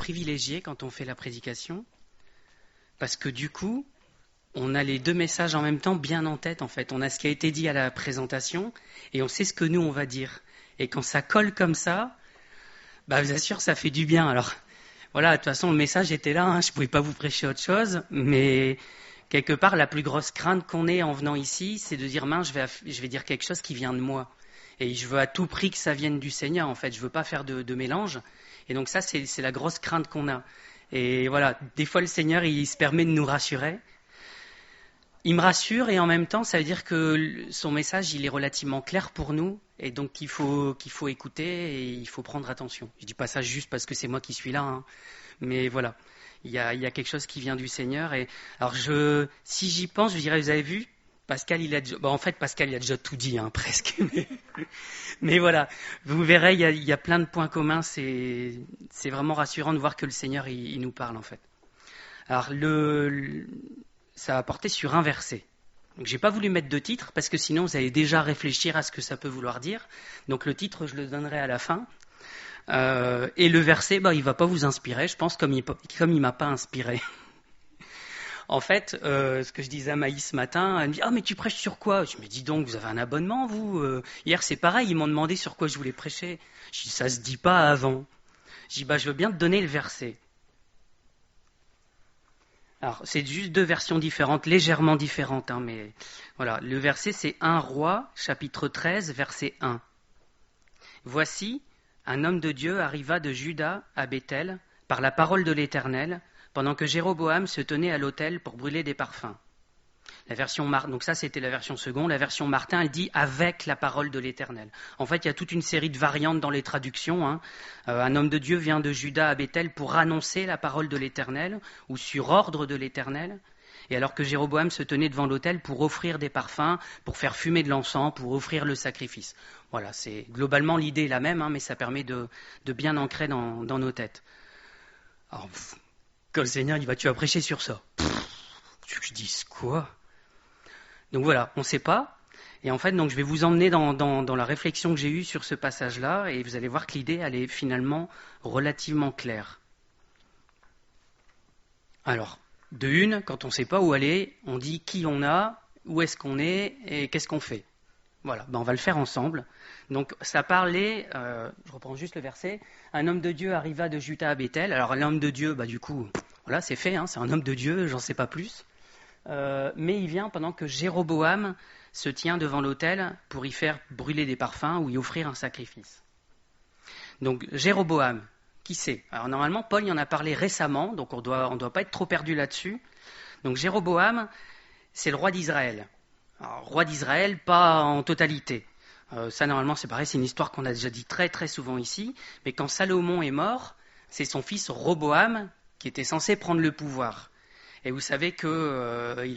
privilégié quand on fait la prédication, parce que du coup, on a les deux messages en même temps bien en tête, en fait. On a ce qui a été dit à la présentation, et on sait ce que nous, on va dire. Et quand ça colle comme ça, je vous assure, ça fait du bien. Alors, voilà, de toute façon, le message était là, je ne pouvais pas vous prêcher autre chose, mais quelque part, la plus grosse crainte qu'on ait en venant ici, c'est de dire, mince, je vais dire quelque chose qui vient de moi. Et je veux à tout prix que ça vienne du Seigneur, en fait. Je veux pas faire de mélange. Et donc ça, c'est la grosse crainte qu'on a. Et voilà, des fois, le Seigneur, il se permet de nous rassurer. Il me rassure et en même temps, ça veut dire que son message, il est relativement clair pour nous. Et donc, qu'il faut écouter et il faut prendre attention. Je dis pas ça juste parce que c'est moi qui suis là, mais voilà. Il y a quelque chose qui vient du Seigneur. Et alors, si j'y pense, je dirais, vous avez vu, Pascal, Pascal, il a déjà tout dit, presque. Mais voilà, vous verrez, il y a plein de points communs. C'est vraiment rassurant de voir que le Seigneur, il nous parle, en fait. Alors, ça va porter sur un verset. Donc, j'ai pas voulu mettre de titre, parce que sinon, vous allez déjà réfléchir à ce que ça peut vouloir dire. Donc, le titre, je le donnerai à la fin. Et le verset, il va pas vous inspirer, je pense, comme il m'a pas inspiré. En fait, ce que je disais à Maïs ce matin, elle me dit « Ah, mais tu prêches sur quoi ?» Je me dis « Donc, vous avez un abonnement, vous ?» Hier, c'est pareil, ils m'ont demandé sur quoi je voulais prêcher. Je dis « Ça se dit pas avant. » Je dis « Je veux bien te donner le verset. » Alors, c'est juste deux versions différentes, légèrement différentes, mais voilà. Le verset, c'est 1 Roi, chapitre 13, verset 1. « Voici, un homme de Dieu arriva de Juda à Béthel par la parole de l'Éternel, pendant que Jéroboam se tenait à l'autel pour brûler des parfums. » Donc ça, c'était la version seconde. La version Martin, elle dit « avec la parole de l'Éternel ». En fait, il y a toute une série de variantes dans les traductions. Un homme de Dieu vient de Juda à Béthel pour annoncer la parole de l'Éternel, ou sur ordre de l'Éternel. Et alors que Jéroboam se tenait devant l'autel pour offrir des parfums, pour faire fumer de l'encens, pour offrir le sacrifice. Voilà, c'est globalement l'idée est la même, mais ça permet de bien ancrer dans nos têtes. Alors, quand le Seigneur, tu vas prêcher sur ça. Tu veux que je dise quoi ? Donc voilà, on ne sait pas. Et en fait, donc, je vais vous emmener dans la réflexion que j'ai eue sur ce passage-là, et vous allez voir que l'idée, elle est finalement relativement claire. Alors, de une, quand on ne sait pas où aller, on dit qui on a, où est-ce qu'on est, et qu'est-ce qu'on fait. Voilà, on va le faire ensemble. Donc, ça parlait, je reprends juste le verset, un homme de Dieu arriva de Juda à Béthel. Alors, l'homme de Dieu, du coup, voilà, c'est fait, c'est un homme de Dieu, j'en sais pas plus. Mais il vient pendant que Jéroboam se tient devant l'autel pour y faire brûler des parfums ou y offrir un sacrifice. Donc, Jéroboam, qui c'est ? Alors, normalement, Paul y en a parlé récemment, donc on doit pas être trop perdu là-dessus. Donc, Jéroboam, c'est le roi d'Israël. Alors, roi d'Israël, pas en totalité. Ça, normalement, c'est pareil, c'est une histoire qu'on a déjà dit très très souvent ici. Mais quand Salomon est mort, c'est son fils Roboam qui était censé prendre le pouvoir. Et vous savez qu'il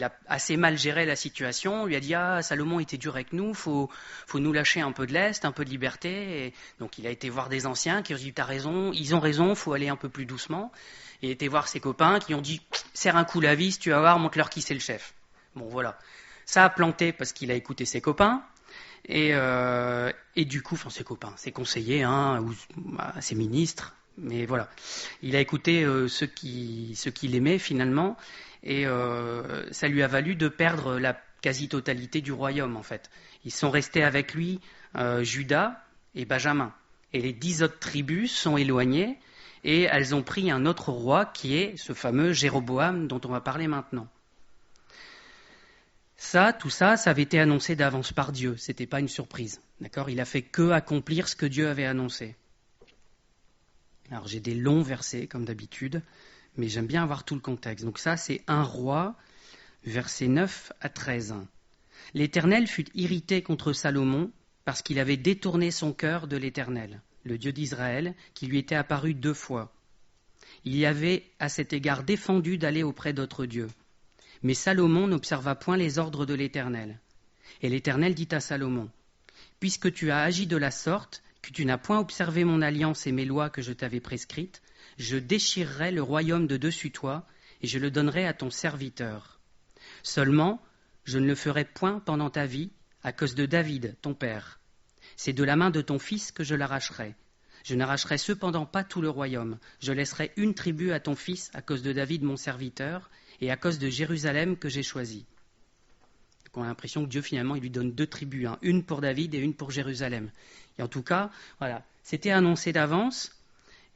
a assez mal géré la situation. On lui a dit « Ah, Salomon était dur avec nous, faut nous lâcher un peu de lest, un peu de liberté. » Et donc il a été voir des anciens qui ont dit « T'as raison, ils ont raison, faut aller un peu plus doucement. » Et il a été voir ses copains qui ont dit « Serre un coup la vis, tu vas voir, montre-leur qui c'est le chef. » Bon, voilà. Ça a planté parce qu'il a écouté ses copains. Et du coup, ses copains, ses conseillers, ou ses ministres. Mais voilà, il a écouté ceux qui l'aimaient finalement, et ça lui a valu de perdre la quasi-totalité du royaume en fait. Ils sont restés avec lui Juda et Benjamin. Et les 10 autres tribus sont éloignées, et elles ont pris un autre roi qui est ce fameux Jéroboam dont on va parler maintenant. Tout ça avait été annoncé d'avance par Dieu, c'était pas une surprise. D'accord ? Il a fait que accomplir ce que Dieu avait annoncé. Alors j'ai des longs versets comme d'habitude, mais j'aime bien avoir tout le contexte. Donc ça c'est 1 Roi, versets 9 à 13. L'Éternel fut irrité contre Salomon parce qu'il avait détourné son cœur de l'Éternel, le Dieu d'Israël, qui lui était apparu 2 fois. Il y avait à cet égard défendu d'aller auprès d'autres dieux. Mais Salomon n'observa point les ordres de l'Éternel. Et l'Éternel dit à Salomon, « Puisque tu as agi de la sorte, que tu n'as point observé mon alliance et mes lois que je t'avais prescrites, je déchirerai le royaume de dessus toi, et je le donnerai à ton serviteur. Seulement, je ne le ferai point pendant ta vie, à cause de David, ton père. C'est de la main de ton fils que je l'arracherai. Je n'arracherai cependant pas tout le royaume. Je laisserai une tribu à ton fils à cause de David mon serviteur et à cause de Jérusalem que j'ai choisi. Donc on a l'impression que Dieu finalement il lui donne 2 tribus, hein, une pour David et une pour Jérusalem. Et en tout cas, voilà, c'était annoncé d'avance.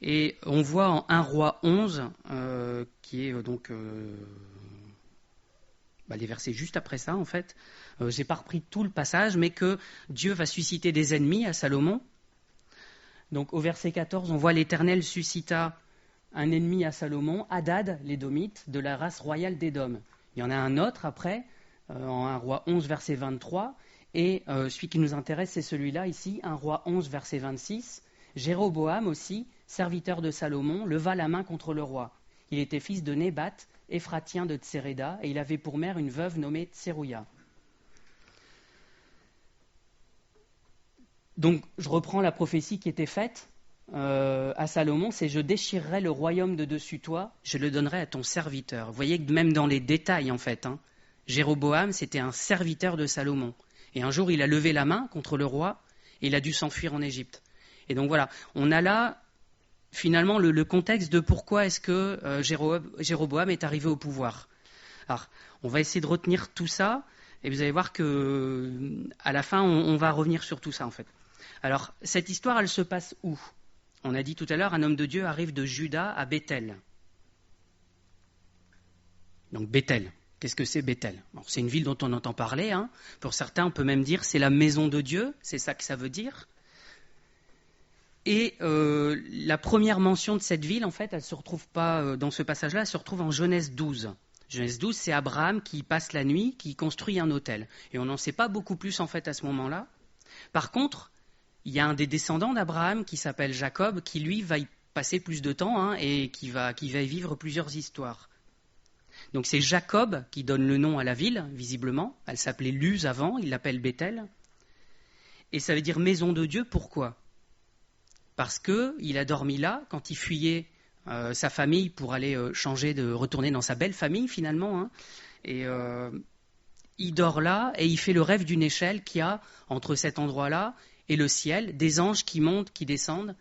Et on voit en 1 Roi 11, qui est les versets juste après ça en fait. Je n'ai pas repris tout le passage, mais que Dieu va susciter des ennemis à Salomon. Donc au verset 14, on voit l'Éternel suscita un ennemi à Salomon, Hadad, l'Édomite, de la race royale d'Édom. Il y en a un autre après, en 1 Roi 11, verset 23, et celui qui nous intéresse, c'est celui-là ici, 1 Roi 11, verset 26. Jéroboam aussi, serviteur de Salomon, leva la main contre le roi. Il était fils de Nébat, Éphratien de Tséréda, et il avait pour mère une veuve nommée Tserouïa. Donc, je reprends la prophétie qui était faite à Salomon, c'est « Je déchirerai le royaume de dessus toi, je le donnerai à ton serviteur ». Vous voyez que même dans les détails, en fait, Jéroboam, c'était un serviteur de Salomon. Et un jour, il a levé la main contre le roi, et il a dû s'enfuir en Égypte. Et donc voilà, on a là, finalement, le contexte de pourquoi est-ce que Jéroboam est arrivé au pouvoir. Alors, on va essayer de retenir tout ça, et vous allez voir que à la fin, on va revenir sur tout ça, en fait. Alors, cette histoire, elle se passe où ? On a dit tout à l'heure, un homme de Dieu arrive de Juda à Béthel. Donc Béthel, qu'est-ce que c'est Béthel ? C'est une ville dont on entend parler. Pour certains, on peut même dire c'est la maison de Dieu, c'est ça que ça veut dire. Et la première mention de cette ville, en fait, elle ne se retrouve pas dans ce passage-là, elle se retrouve en Genèse 12. Genèse 12, c'est Abraham qui passe la nuit, qui construit un autel. Et on n'en sait pas beaucoup plus, en fait, à ce moment-là. Par contre, il y a un des descendants d'Abraham qui s'appelle Jacob, qui lui va y passer plus de temps et qui va y vivre plusieurs histoires. Donc c'est Jacob qui donne le nom à la ville, visiblement. Elle s'appelait Luz avant, il l'appelle Béthel. Et ça veut dire maison de Dieu, pourquoi ? Parce qu'il a dormi là, quand il fuyait sa famille pour aller retourner dans sa belle famille finalement. Et il dort là et il fait le rêve d'une échelle qui a entre cet endroit-là et le ciel, des anges qui montent, qui descendent,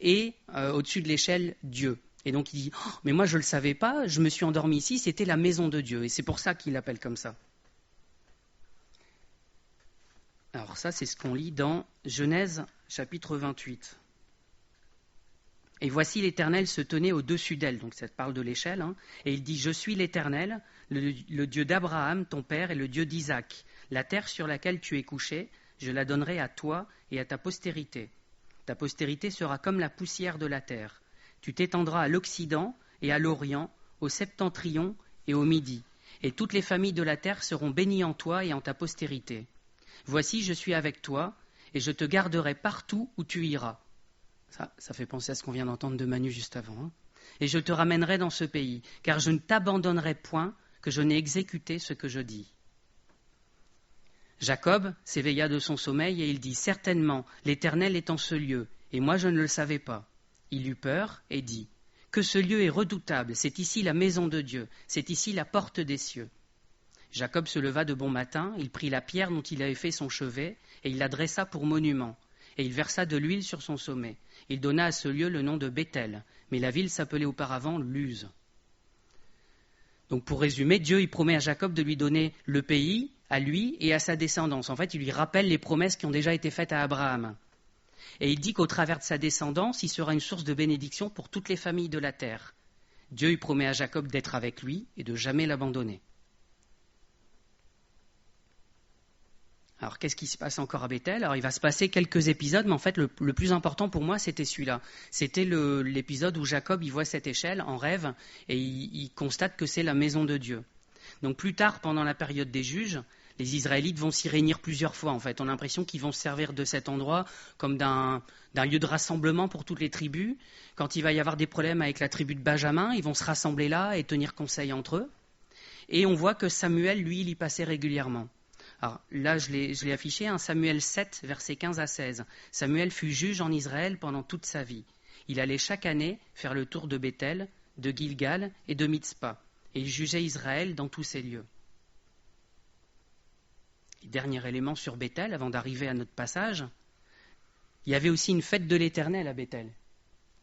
et au-dessus de l'échelle, Dieu. Et donc il dit « Mais moi je ne le savais pas, je me suis endormi ici, c'était la maison de Dieu. » Et c'est pour ça qu'il l'appelle comme ça. Alors ça, c'est ce qu'on lit dans Genèse chapitre 28. « Et voici l'Éternel se tenait au-dessus d'elle. » Donc ça parle de l'échelle. Et il dit « Je suis l'Éternel, le Dieu d'Abraham, ton père, et le Dieu d'Isaac. La terre sur laquelle tu es couché, je la donnerai à toi et à ta postérité. Ta postérité sera comme la poussière de la terre. Tu t'étendras à l'Occident et à l'Orient, au septentrion et au Midi. Et toutes les familles de la terre seront bénies en toi et en ta postérité. Voici, je suis avec toi, et je te garderai partout où tu iras. » Ça fait penser à ce qu'on vient d'entendre de Manu juste avant. « Et je te ramènerai dans ce pays, car je ne t'abandonnerai point, que je n'ai exécuté ce que je dis. » Jacob s'éveilla de son sommeil et il dit « Certainement, l'Éternel est en ce lieu, et moi je ne le savais pas. » Il eut peur et dit « Que ce lieu est redoutable, c'est ici la maison de Dieu, c'est ici la porte des cieux. » Jacob se leva de bon matin, il prit la pierre dont il avait fait son chevet, et il la dressa pour monument, et il versa de l'huile sur son sommet. Il donna à ce lieu le nom de Béthel, mais la ville s'appelait auparavant Luz. Donc pour résumer, Dieu il promet à Jacob de lui donner le pays, à lui et à sa descendance. En fait, il lui rappelle les promesses qui ont déjà été faites à Abraham. Et il dit qu'au travers de sa descendance, il sera une source de bénédiction pour toutes les familles de la terre. Dieu il promet à Jacob d'être avec lui et de jamais l'abandonner. Alors, qu'est-ce qui se passe encore à Béthel ? Alors, il va se passer quelques épisodes, mais en fait, le plus important pour moi, c'était celui-là. C'était l'épisode où Jacob, il voit cette échelle en rêve et il constate que c'est la maison de Dieu. Donc, plus tard, pendant la période des juges, les Israélites vont s'y réunir plusieurs fois, en fait. On a l'impression qu'ils vont se servir de cet endroit comme d'un lieu de rassemblement pour toutes les tribus. Quand il va y avoir des problèmes avec la tribu de Benjamin, ils vont se rassembler là et tenir conseil entre eux. Et on voit que Samuel, lui, il y passait régulièrement. Alors là, je l'ai affiché, Samuel 7, versets 15 à 16. Samuel fut juge en Israël pendant toute sa vie. Il allait chaque année faire le tour de Béthel, de Gilgal et de Mitzpah. Et il jugeait Israël dans tous ces lieux. Et dernier élément sur Béthel, avant d'arriver à notre passage, Il y avait aussi une fête de l'Éternel à Bethel.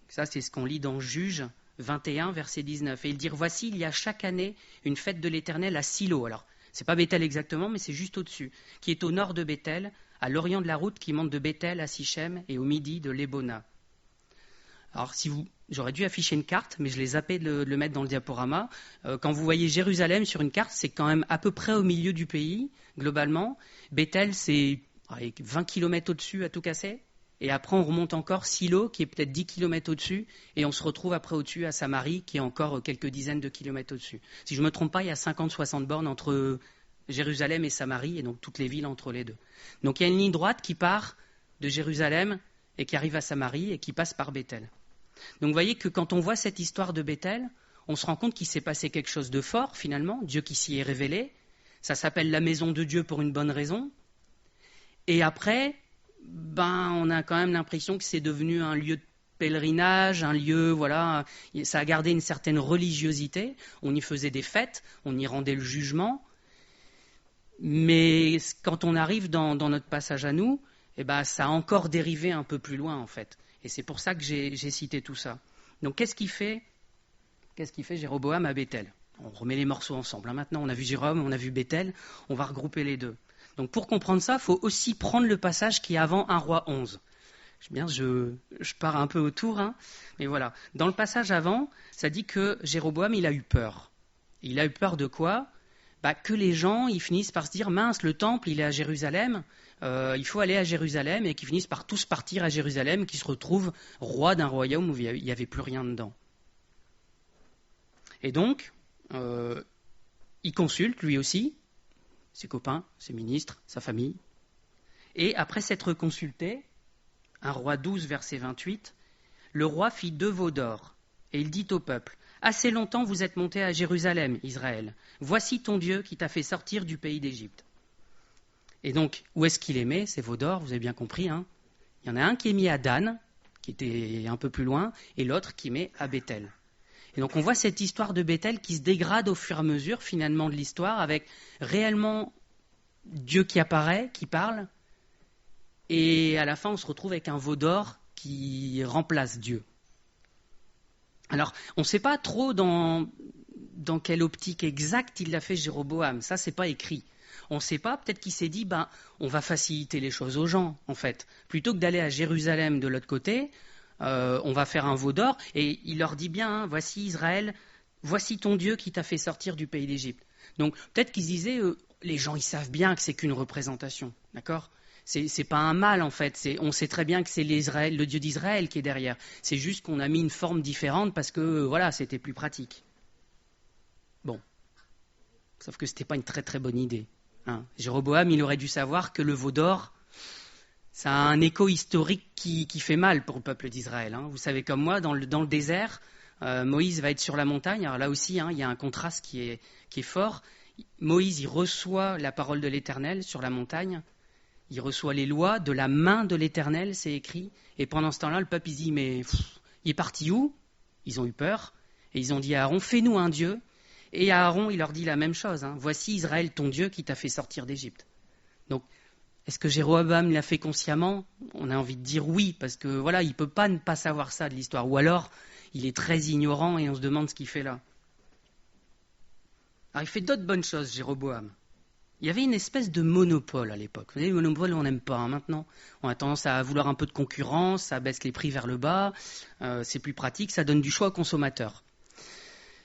Ça, c'est ce qu'on lit dans Juges 21, verset 19. Et ils dirent, voici, il y a chaque année une fête de l'Éternel à Silo. Alors, c'est pas Bethel exactement, mais c'est juste au-dessus, qui est au nord de Bethel, à l'orient de la route qui monte de Bethel à Sichem et au midi de Lébona. Alors, j'aurais dû afficher une carte, mais je l'ai zappé de le mettre dans le diaporama. Quand vous voyez Jérusalem sur une carte, c'est quand même à peu près au milieu du pays, globalement. Bethel, c'est 20 km au-dessus à tout casser. Et après, on remonte encore Silo, qui est peut-être 10 km au-dessus, et on se retrouve après au-dessus à Samarie, qui est encore quelques dizaines de kilomètres au-dessus. Si je ne me trompe pas, il y a 50-60 bornes entre Jérusalem et Samarie, et donc toutes les villes entre les deux. Donc il y a une ligne droite qui part de Jérusalem et qui arrive à Samarie et qui passe par Bethel. Donc vous voyez que quand on voit cette histoire de Bethel, on se rend compte qu'il s'est passé quelque chose de fort finalement, Dieu qui s'y est révélé. Ça s'appelle la maison de Dieu pour une bonne raison. Et après, on a quand même l'impression que c'est devenu un lieu de pèlerinage, un lieu, voilà, ça a gardé une certaine religiosité. On y faisait des fêtes, on y rendait le jugement. Mais quand on arrive dans notre passage à nous, ça a encore dérivé un peu plus loin en fait. Et c'est pour ça que j'ai cité tout ça. Donc qu'est-ce qu'il fait Jéroboam à Bethel? On remet les morceaux ensemble. Maintenant, on a vu Jérôme, on a vu Bethel, on va regrouper les deux. Donc pour comprendre ça, il faut aussi prendre le passage qui est avant 1 Roi 11. Je pars un peu autour, mais voilà. Dans le passage avant, ça dit que Jéroboam, il a eu peur. Il a eu peur de quoi? Que les gens ils finissent par se dire, mince, le temple, il est à Jérusalem, il faut aller à Jérusalem, et qu'ils finissent par tous partir à Jérusalem, qu'ils se retrouvent roi d'un royaume où il n'y avait plus rien dedans. Et donc, il consulte lui aussi, ses copains, ses ministres, sa famille. Et après s'être consulté, 1 Roi 12, verset 28, le roi fit 2 veaux d'or, et il dit au peuple, assez longtemps vous êtes monté à Jérusalem, Israël. Voici ton Dieu qui t'a fait sortir du pays d'Égypte. Et donc, où est-ce qu'il est mis, ces veaux d'or? Vous avez bien compris. Il y en a un qui est mis à Dan, qui était un peu plus loin, et l'autre qui est mis à Bethel. Et donc on voit cette histoire de Bethel qui se dégrade au fur et à mesure finalement de l'histoire, avec réellement Dieu qui apparaît, qui parle, et à la fin on se retrouve avec un veau d'or qui remplace Dieu. Alors on ne sait pas trop dans quelle optique exacte il l'a fait Jéroboam, ça c'est pas écrit. On ne sait pas, peut-être qu'il s'est dit, on va faciliter les choses aux gens en fait. Plutôt que d'aller à Jérusalem de l'autre côté, on va faire un veau d'or, et il leur dit bien, voici Israël, voici ton Dieu qui t'a fait sortir du pays d'Égypte. Donc peut-être qu'ils se disaient, les gens ils savent bien que c'est qu'une représentation, d'accord? C'est pas un mal en fait, on sait très bien que c'est le Dieu d'Israël qui est derrière. C'est juste qu'on a mis une forme différente parce que voilà, c'était plus pratique. Bon, sauf que c'était pas une très très bonne idée. Jéroboam, il aurait dû savoir que le veau d'or, ça a un écho historique qui fait mal pour le peuple d'Israël. Vous savez comme moi, dans le désert, Moïse va être sur la montagne. Alors là aussi, il y a un contraste qui est fort. Moïse, il reçoit la parole de l'Éternel sur la montagne. Il reçoit les lois de la main de l'Éternel, c'est écrit. Et pendant ce temps-là, le peuple, il dit, mais il est parti où? Ils ont eu peur. Et ils ont dit à Aaron, fais-nous un Dieu. Et à Aaron, il leur dit la même chose. Voici Israël, ton Dieu, qui t'a fait sortir d'Égypte. Donc, est-ce que Jéroboam l'a fait consciemment? On a envie de dire oui, parce que voilà, il ne peut pas ne pas savoir ça de l'histoire. Ou alors, il est très ignorant et on se demande ce qu'il fait là. Alors, il fait d'autres bonnes choses, Jéroboam. Il y avait une espèce de monopole à l'époque. Vous savez, le monopole, on n'aime pas maintenant. On a tendance à vouloir un peu de concurrence, ça baisse les prix vers le bas, c'est plus pratique, ça donne du choix aux consommateurs.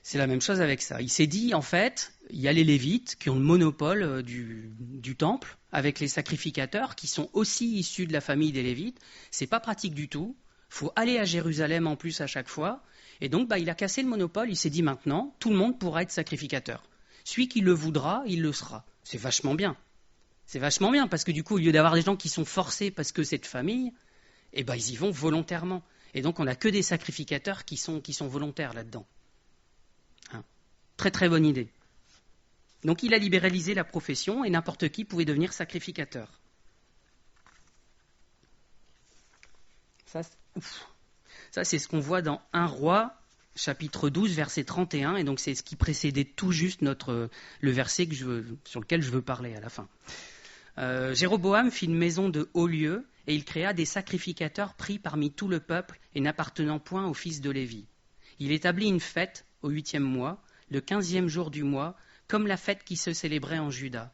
C'est la même chose avec ça. Il s'est dit, en fait, il y a les Lévites qui ont le monopole du temple, avec les sacrificateurs qui sont aussi issus de la famille des Lévites. C'est pas pratique du tout. Il faut aller à Jérusalem en plus à chaque fois. Et donc, il a cassé le monopole. Il s'est dit, maintenant, tout le monde pourra être sacrificateur. Celui qui le voudra, il le sera. C'est vachement bien. C'est vachement bien parce que du coup, au lieu d'avoir des gens qui sont forcés parce que c'est de famille, ils y vont volontairement. Et donc, on n'a que des sacrificateurs qui sont volontaires là-dedans. Très très bonne idée. Donc il a libéralisé la profession et n'importe qui pouvait devenir sacrificateur. Ça c'est ce qu'on voit dans 1 Roi, chapitre 12, verset 31, et donc c'est ce qui précédait tout juste le verset sur lequel je veux parler à la fin. Jéroboam fit une maison de haut lieu, et il créa des sacrificateurs pris parmi tout le peuple et n'appartenant point aux fils de Lévi. Il établit une fête au 8e mois, le 15e jour du mois, comme la fête qui se célébrait en Juda.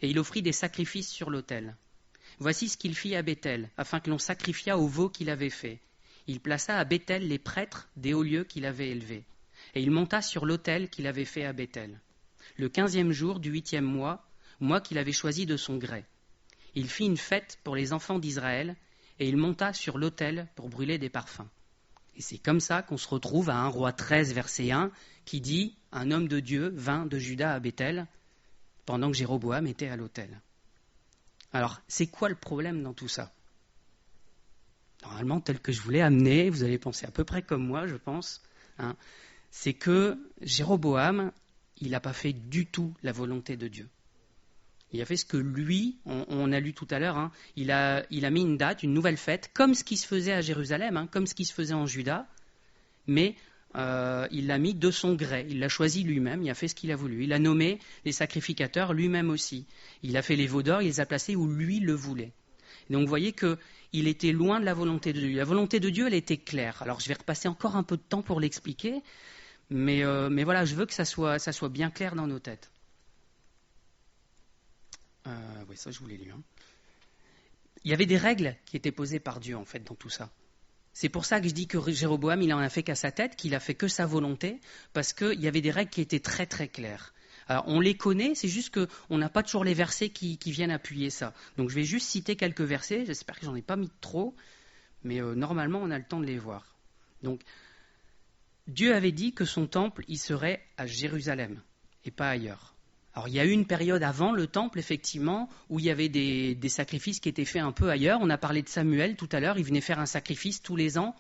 Et il offrit des sacrifices sur l'autel. Voici ce qu'il fit à Béthel, afin que l'on sacrifiât au veau qu'il avait fait. Il plaça à Béthel les prêtres des hauts lieux qu'il avait élevés. Et il monta sur l'autel qu'il avait fait à Béthel. Le 15e jour du 8e mois, mois qu'il avait choisi de son gré. Il fit une fête pour les enfants d'Israël, et il monta sur l'autel pour brûler des parfums. Et c'est comme ça qu'on se retrouve à 1 Roi 13, verset 1, qui dit « Un homme de Dieu vint de Juda à Béthel, pendant que Jéroboam était à l'autel. » Alors, c'est quoi le problème dans tout ça ? Normalement, tel que je voulais amener, vous allez penser à peu près comme moi, je pense, c'est que Jéroboam, il n'a pas fait du tout la volonté de Dieu. Il a fait ce que lui, on a lu tout à l'heure, il a mis une date, une nouvelle fête, comme ce qui se faisait à Jérusalem, comme ce qui se faisait en Juda, mais il l'a mis de son gré, il l'a choisi lui-même, il a fait ce qu'il a voulu. Il a nommé les sacrificateurs lui-même aussi. Il a fait les veaux d'or, il les a placés où lui le voulait. Donc vous voyez qu'il était loin de la volonté de Dieu. La volonté de Dieu, elle était claire. Alors je vais repasser encore un peu de temps pour l'expliquer, mais voilà, je veux que ça soit bien clair dans nos têtes. Oui, ça je vous l'ai lu. Il y avait des règles qui étaient posées par Dieu en fait dans tout ça. C'est pour ça que je dis que Jéroboam, il n'en a fait qu'à sa tête, qu'il a fait que sa volonté, parce qu'il y avait des règles qui étaient très très claires. Alors, on les connaît, c'est juste qu'on n'a pas toujours les versets qui viennent appuyer ça. Donc je vais juste citer quelques versets, j'espère que j'en ai pas mis trop, mais normalement on a le temps de les voir. Donc, Dieu avait dit que son temple, il serait à Jérusalem, et pas ailleurs. Alors il y a eu une période avant le temple, effectivement, où il y avait des sacrifices qui étaient faits un peu ailleurs. On a parlé de Samuel tout à l'heure, il venait faire un sacrifice tous les ans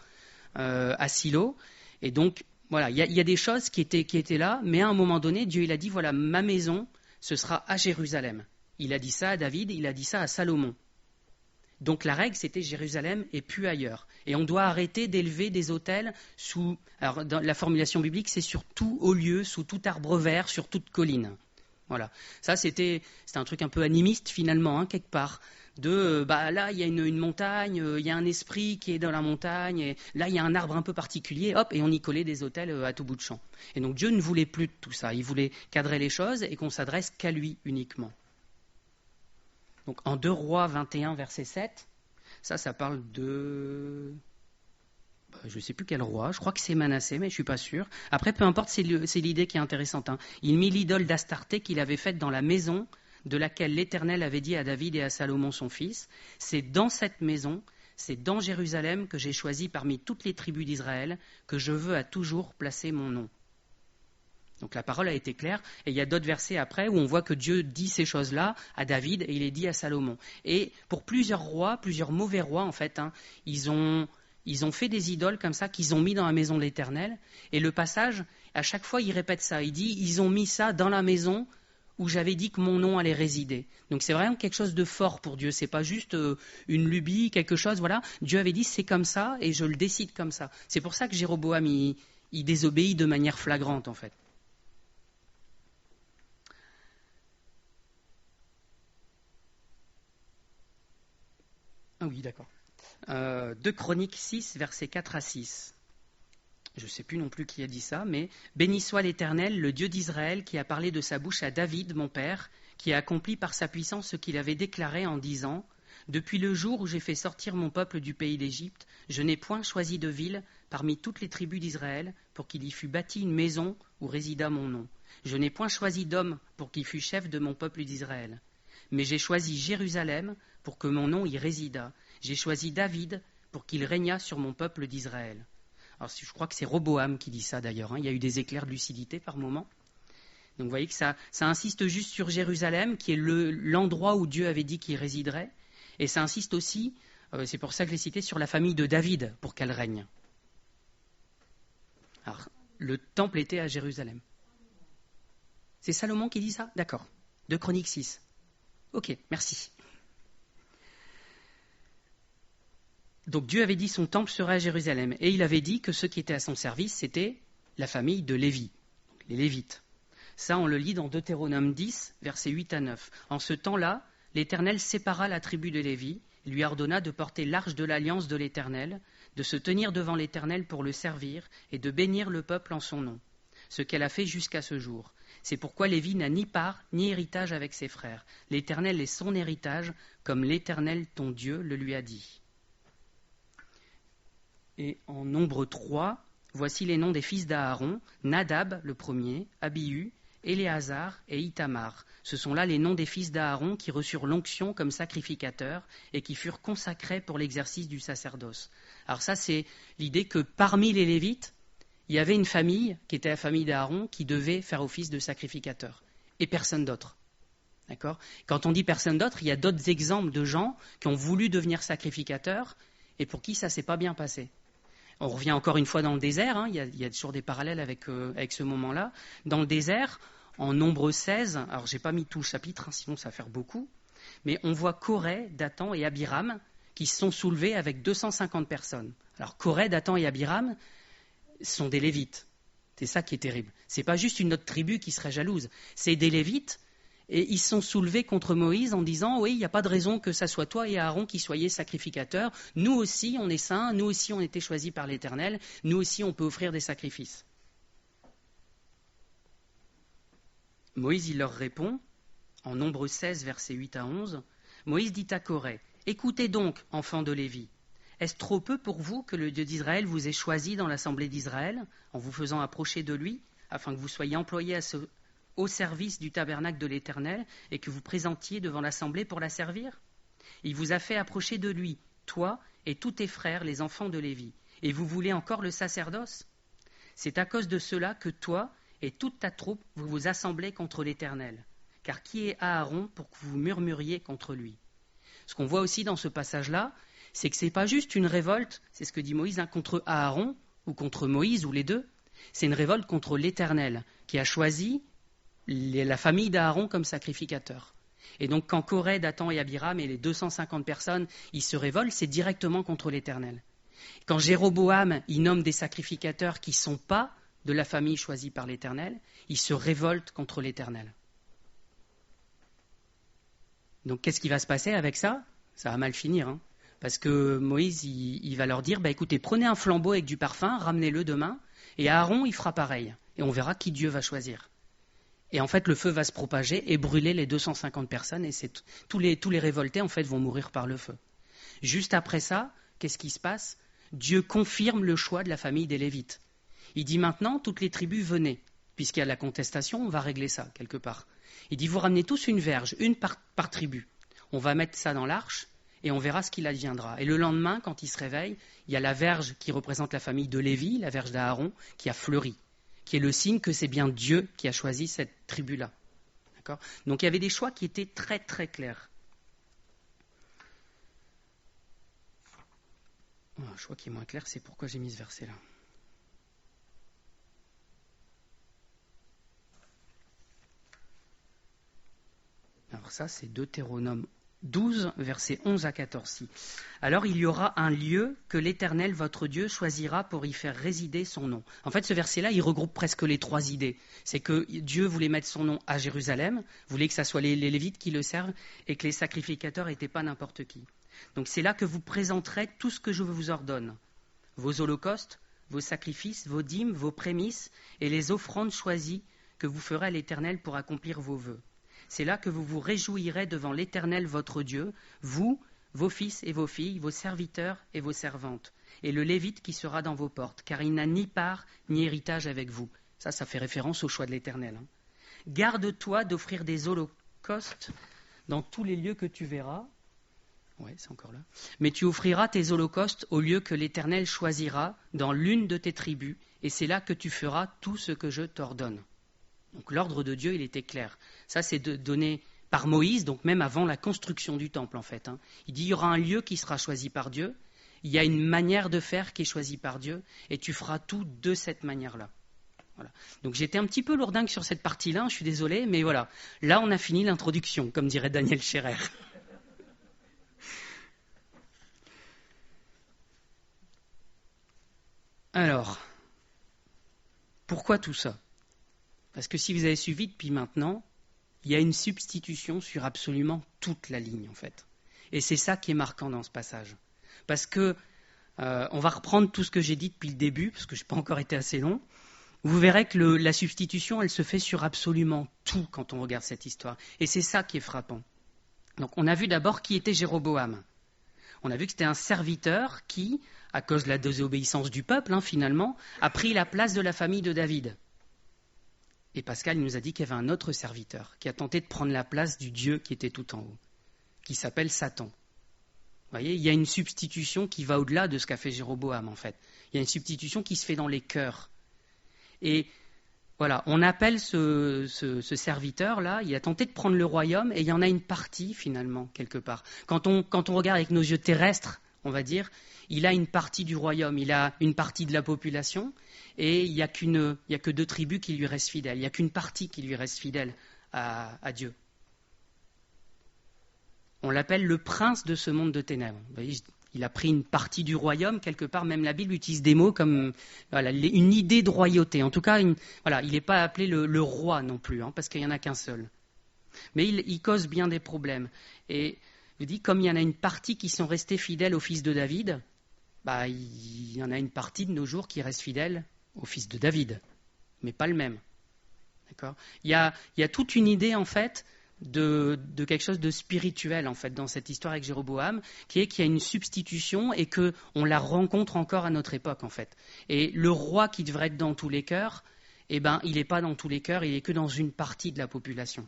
à Silo. Et donc, voilà, il y a des choses qui étaient là, mais à un moment donné, Dieu il a dit, voilà, ma maison, ce sera à Jérusalem. Il a dit ça à David, il a dit ça à Salomon. Donc la règle, c'était Jérusalem et plus ailleurs. Et on doit arrêter d'élever des autels sous... Alors dans la formulation biblique, c'est sur tout haut lieu, sous tout arbre vert, sur toute colline. Voilà, ça c'était un truc un peu animiste finalement, quelque part. Là il y a une montagne, il y a un esprit qui est dans la montagne, et là il y a un arbre un peu particulier, hop, et on y collait des autels à tout bout de champ. Et donc Dieu ne voulait plus de tout ça, il voulait cadrer les choses et qu'on s'adresse qu'à lui uniquement. Donc en 2 Rois 21, verset 7, ça parle de... je ne sais plus quel roi, je crois que c'est Manassé, mais je ne suis pas sûr. Après, peu importe, c'est l'idée qui est intéressante. Il mit l'idole d'Astarté qu'il avait faite dans la maison de laquelle l'Éternel avait dit à David et à Salomon son fils, c'est dans cette maison, c'est dans Jérusalem que j'ai choisi parmi toutes les tribus d'Israël que je veux à toujours placer mon nom. Donc la parole a été claire, et il y a d'autres versets après où on voit que Dieu dit ces choses-là à David et il les dit à Salomon. Et pour plusieurs rois, plusieurs mauvais rois en fait, ils ont fait des idoles comme ça qu'ils ont mis dans la maison de l'Éternel. Et le passage, à chaque fois, il répète ça. Il dit, ils ont mis ça dans la maison où j'avais dit que mon nom allait résider. Donc c'est vraiment quelque chose de fort pour Dieu. C'est pas juste une lubie, quelque chose, voilà. Dieu avait dit, c'est comme ça et je le décide comme ça. C'est pour ça que Jéroboam, il désobéit de manière flagrante, en fait. Ah oui, d'accord. 2 Chroniques 6, versets 4 à 6. Je ne sais plus non plus qui a dit ça, mais « Béni soit l'Éternel, le Dieu d'Israël, qui a parlé de sa bouche à David, mon père, qui a accompli par sa puissance ce qu'il avait déclaré en disant « Depuis le jour où j'ai fait sortir mon peuple du pays d'Égypte, je n'ai point choisi de ville parmi toutes les tribus d'Israël pour qu'il y fût bâti une maison où résida mon nom. Je n'ai point choisi d'homme pour qu'il fût chef de mon peuple d'Israël. Mais j'ai choisi Jérusalem pour que mon nom y résida. J'ai choisi David pour qu'il régnât sur mon peuple d'Israël. » Alors, je crois que c'est Roboam qui dit ça d'ailleurs. Il y a eu des éclairs de lucidité par moment. Donc, vous voyez que ça insiste juste sur Jérusalem, qui est l'endroit où Dieu avait dit qu'il résiderait. Et ça insiste aussi, c'est pour ça que je l'ai cité, sur la famille de David, pour qu'elle règne. Alors, le temple était à Jérusalem. C'est Salomon qui dit ça ? D'accord. 2 Chroniques 6. Ok, merci. Donc Dieu avait dit son temple serait à Jérusalem. Et il avait dit que ceux qui étaient à son service, c'était la famille de Lévi, les Lévites. Ça, on le lit dans Deutéronome 10, versets 8 à 9. En ce temps-là, l'Éternel sépara la tribu de Lévi, lui ordonna de porter l'arche de l'alliance de l'Éternel, de se tenir devant l'Éternel pour le servir et de bénir le peuple en son nom, ce qu'elle a fait jusqu'à ce jour. C'est pourquoi Lévi n'a ni part ni héritage avec ses frères. L'Éternel est son héritage, comme l'Éternel ton Dieu le lui a dit. Et en Nombre 3, voici les noms des fils d'Aaron, Nadab le premier, Abihu, Éléazar et Ithamar. Ce sont là les noms des fils d'Aaron qui reçurent l'onction comme sacrificateurs et qui furent consacrés pour l'exercice du sacerdoce. Alors ça, c'est l'idée que parmi les Lévites, il y avait une famille qui était la famille d'Aaron qui devait faire office de sacrificateur et personne d'autre. D'accord ? Quand on dit personne d'autre, il y a d'autres exemples de gens qui ont voulu devenir sacrificateurs et pour qui ça ne s'est pas bien passé. On revient encore une fois dans le désert, il y a toujours des parallèles avec ce moment-là. Dans le désert, en Nombre 16, alors je n'ai pas mis tout le chapitre, sinon ça va faire beaucoup, mais on voit Coré, Dathan et Abiram qui se sont soulevés avec 250 personnes. Alors Coré, Dathan et Abiram sont des Lévites. C'est ça qui est terrible. Ce n'est pas juste une autre tribu qui serait jalouse, c'est des Lévites. Et ils se sont soulevés contre Moïse en disant « Oui, il n'y a pas de raison que ça soit toi et Aaron qui soyez sacrificateurs. Nous aussi, on est saints. Nous aussi, on a été choisis par l'Éternel. Nous aussi, on peut offrir des sacrifices. » Moïse, il leur répond, en Nombre 16, versets 8 à 11, Moïse dit à Coré « Écoutez donc, enfants de Lévi. Est-ce trop peu pour vous que le Dieu d'Israël vous ait choisi dans l'assemblée d'Israël, en vous faisant approcher de lui, afin que vous soyez employés au service du tabernacle de l'Éternel et que vous présentiez devant l'assemblée pour la servir? Il vous a fait approcher de lui, toi et tous tes frères, les enfants de Lévi, et vous voulez encore le sacerdoce? C'est à cause de cela que toi et toute ta troupe vous vous assemblez contre l'Éternel. Car qui est Aaron pour que vous murmuriez contre lui? Ce qu'on voit aussi dans ce passage-là, c'est que ce n'est pas juste une révolte, c'est ce que dit Moïse, contre Aaron ou contre Moïse ou les deux. C'est une révolte contre l'Éternel qui a choisi la famille d'Aaron comme sacrificateur. Et donc quand Coré, Dathan et Abiram et les 250 personnes, ils se révoltent, c'est directement contre l'Éternel. Quand Jéroboam, il nomme des sacrificateurs qui ne sont pas de la famille choisie par l'Éternel, ils se révoltent contre l'Éternel. Donc qu'est-ce qui va se passer avec ça? Ça va mal finir, parce que Moïse, il va leur dire, écoutez, prenez un flambeau avec du parfum, ramenez-le demain, et Aaron, il fera pareil, et on verra qui Dieu va choisir. Et en fait, le feu va se propager et brûler les 250 personnes, et tous les révoltés, en fait, vont mourir par le feu. Juste après ça, qu'est-ce qui se passe? Dieu confirme le choix de la famille des Lévites. Il dit maintenant, toutes les tribus, venez. Puisqu'il y a la contestation, on va régler ça, quelque part. Il dit, vous ramenez tous une verge, une par tribu. On va mettre ça dans l'arche, et on verra ce qu'il adviendra. Et le lendemain, quand il se réveille, il y a la verge qui représente la famille de Lévi, la verge d'Aaron, qui a fleuri, qui est le signe que c'est bien Dieu qui a choisi cette tribu-là. D'accord ? Donc il y avait des choix qui étaient très très clairs. Un choix qui est moins clair, c'est pourquoi j'ai mis ce verset-là. Alors ça, c'est Deutéronome 12, versets 11 à 14. Alors il y aura un lieu que l'Éternel, votre Dieu, choisira pour y faire résider son nom. En fait, ce verset-là, il regroupe presque les trois idées. C'est que Dieu voulait mettre son nom à Jérusalem, voulait que ce soit les Lévites qui le servent et que les sacrificateurs n'étaient pas n'importe qui. Donc c'est là que vous présenterez tout ce que je vous ordonne. Vos holocaustes, vos sacrifices, vos dîmes, vos prémices et les offrandes choisies que vous ferez à l'Éternel pour accomplir vos vœux. C'est là que vous vous réjouirez devant l'Éternel votre Dieu, vous, vos fils et vos filles, vos serviteurs et vos servantes, et le Lévite qui sera dans vos portes, car il n'a ni part ni héritage avec vous. Ça fait référence au choix de l'Éternel. Garde-toi d'offrir des holocaustes dans tous les lieux que tu verras. Ouais, c'est encore là. Mais tu offriras tes holocaustes au lieu que l'Éternel choisira dans l'une de tes tribus, et c'est là que tu feras tout ce que je t'ordonne. Donc l'ordre de Dieu, il était clair. Ça, c'est donné par Moïse, donc même avant la construction du temple, en fait. Il dit, il y aura un lieu qui sera choisi par Dieu, il y a une manière de faire qui est choisie par Dieu, et tu feras tout de cette manière-là. Voilà. Donc j'étais un petit peu lourdingue sur cette partie-là, je suis désolé, mais voilà. Là, on a fini l'introduction, comme dirait Daniel Scherer. Alors, pourquoi tout ça ? Parce que si vous avez suivi depuis maintenant, Il y a une substitution sur absolument toute la ligne, en fait. Et c'est ça qui est marquant dans ce passage. Parce que, on va reprendre tout ce que j'ai dit depuis le début, parce que je n'ai pas encore été assez long. Vous verrez que la substitution, elle se fait sur absolument tout quand on regarde cette histoire. Et c'est ça qui est frappant. Donc on a vu d'abord qui était Jéroboam. On a vu que c'était un serviteur qui, à cause de la désobéissance du peuple, finalement, a pris la place de la famille de David. Et Pascal nous a dit qu'il y avait un autre serviteur qui a tenté de prendre la place du Dieu qui était tout en haut, qui s'appelle Satan. Vous voyez, il y a une substitution qui va au-delà de ce qu'a fait Jéroboam, en fait. Il y a une substitution qui se fait dans les cœurs. Et voilà, on appelle ce serviteur-là, il a tenté de prendre le royaume, et il y en a une partie, finalement, quelque part. Quand on regarde avec nos yeux terrestres, on va dire, il a une partie du royaume, il a une partie de la population, et il n'y a que 2 tribus qui lui restent fidèles. Il n'y a qu'une partie qui lui reste fidèle à Dieu. On l'appelle le prince de ce monde de ténèbres. Vous voyez, il a pris une partie du royaume, quelque part, même la Bible utilise des mots comme une idée de royauté. En tout cas, il n'est pas appelé le roi non plus, parce qu'il n'y en a qu'un seul. Mais il cause bien des problèmes. Et je dis, comme il y en a une partie qui sont restés fidèles au fils de David, il y en a une partie de nos jours qui reste fidèle au fils de David, mais pas le même. D'accord ? Il y a toute une idée, en fait, de quelque chose de spirituel, en fait, dans cette histoire avec Jéroboam, qui est qu'il y a une substitution et qu'on la rencontre encore à notre époque, en fait. Et le roi qui devrait être dans tous les cœurs, il n'est pas dans tous les cœurs, il n'est que dans une partie de la population.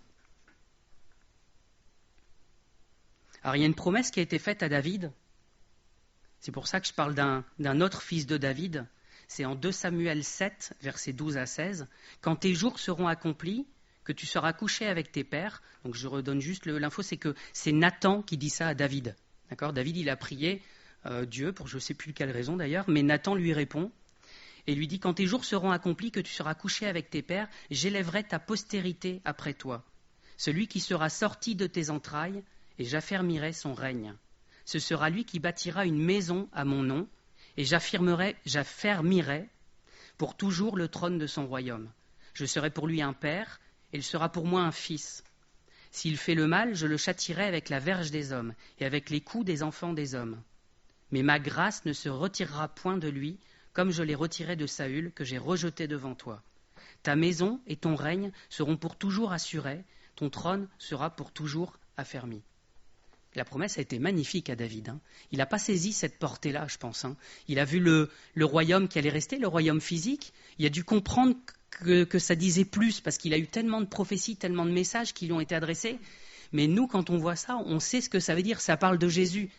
Alors, il y a une promesse qui a été faite à David. C'est pour ça que je parle d'un autre fils de David. C'est en 2 Samuel 7, versets 12 à 16. « Quand tes jours seront accomplis, que tu seras couché avec tes pères. » Donc je redonne juste l'info, c'est que c'est Nathan qui dit ça à David. D'accord ? David, il a prié Dieu, pour je ne sais plus quelle raison d'ailleurs, mais Nathan lui répond et lui dit « Quand tes jours seront accomplis, que tu seras couché avec tes pères, j'élèverai ta postérité après toi, celui qui sera sorti de tes entrailles, et j'affermirai son règne. Ce sera lui qui bâtira une maison à mon nom, et j'affermirai pour toujours le trône de son royaume. Je serai pour lui un père, et il sera pour moi un fils. S'il fait le mal, je le châtierai avec la verge des hommes, et avec les coups des enfants des hommes. Mais ma grâce ne se retirera point de lui, comme je l'ai retiré de Saül, que j'ai rejeté devant toi. Ta maison et ton règne seront pour toujours assurés, ton trône sera pour toujours affermi. » La promesse a été magnifique à David. Il n'a pas saisi cette portée-là, je pense. Il a vu le royaume qui allait rester, le royaume physique. Il a dû comprendre que ça disait plus, parce qu'il a eu tellement de prophéties, tellement de messages qui lui ont été adressés. Mais nous, quand on voit ça, on sait ce que ça veut dire. Ça parle de Jésus,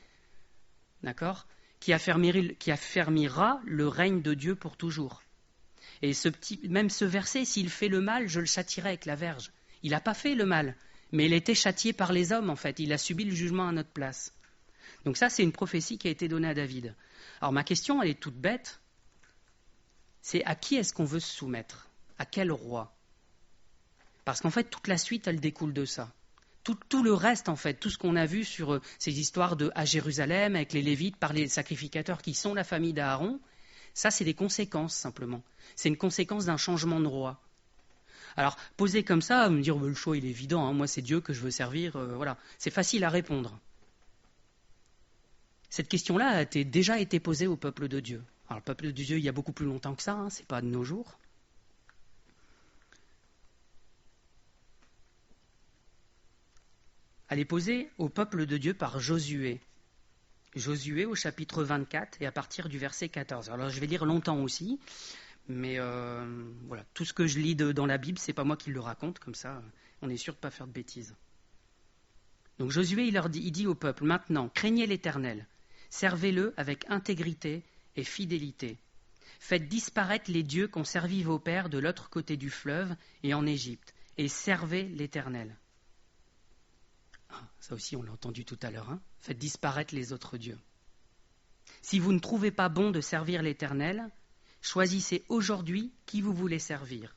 d'accord, qui affermira le règne de Dieu pour toujours. Et même ce verset, s'il fait le mal, je le châtierai avec la verge. Il n'a pas fait le mal, mais il a été châtié par les hommes, en fait. Il a subi le jugement à notre place. Donc ça, c'est une prophétie qui a été donnée à David. Alors ma question, elle est toute bête. C'est à qui est-ce qu'on veut se soumettre ? À quel roi ? Parce qu'en fait, toute la suite, elle découle de ça. Tout le reste, en fait, tout ce qu'on a vu sur ces histoires à Jérusalem, avec les Lévites, par les sacrificateurs qui sont la famille d'Aaron, ça, c'est des conséquences, simplement. C'est une conséquence d'un changement de roi. Alors, posé comme ça, me dire, le choix, il est évident, moi, c'est Dieu que je veux servir, voilà. C'est facile à répondre. Cette question-là a déjà été posée au peuple de Dieu. Alors, le peuple de Dieu, il y a beaucoup plus longtemps que ça, c'est pas de nos jours. Elle est posée au peuple de Dieu par Josué. Josué au chapitre 24 et à partir du verset 14. Alors je vais lire longtemps aussi, mais voilà, tout ce que je lis dans la Bible, c'est pas moi qui le raconte, comme ça on est sûr de ne pas faire de bêtises. Donc Josué, il dit au peuple, maintenant, craignez l'Éternel, servez-le avec intégrité et fidélité. Faites disparaître les dieux qu'ont servi vos pères de l'autre côté du fleuve et en Égypte, et servez l'Éternel. Ça aussi, on l'a entendu tout à l'heure. Faites disparaître les autres dieux. Si vous ne trouvez pas bon de servir l'Éternel, choisissez aujourd'hui qui vous voulez servir.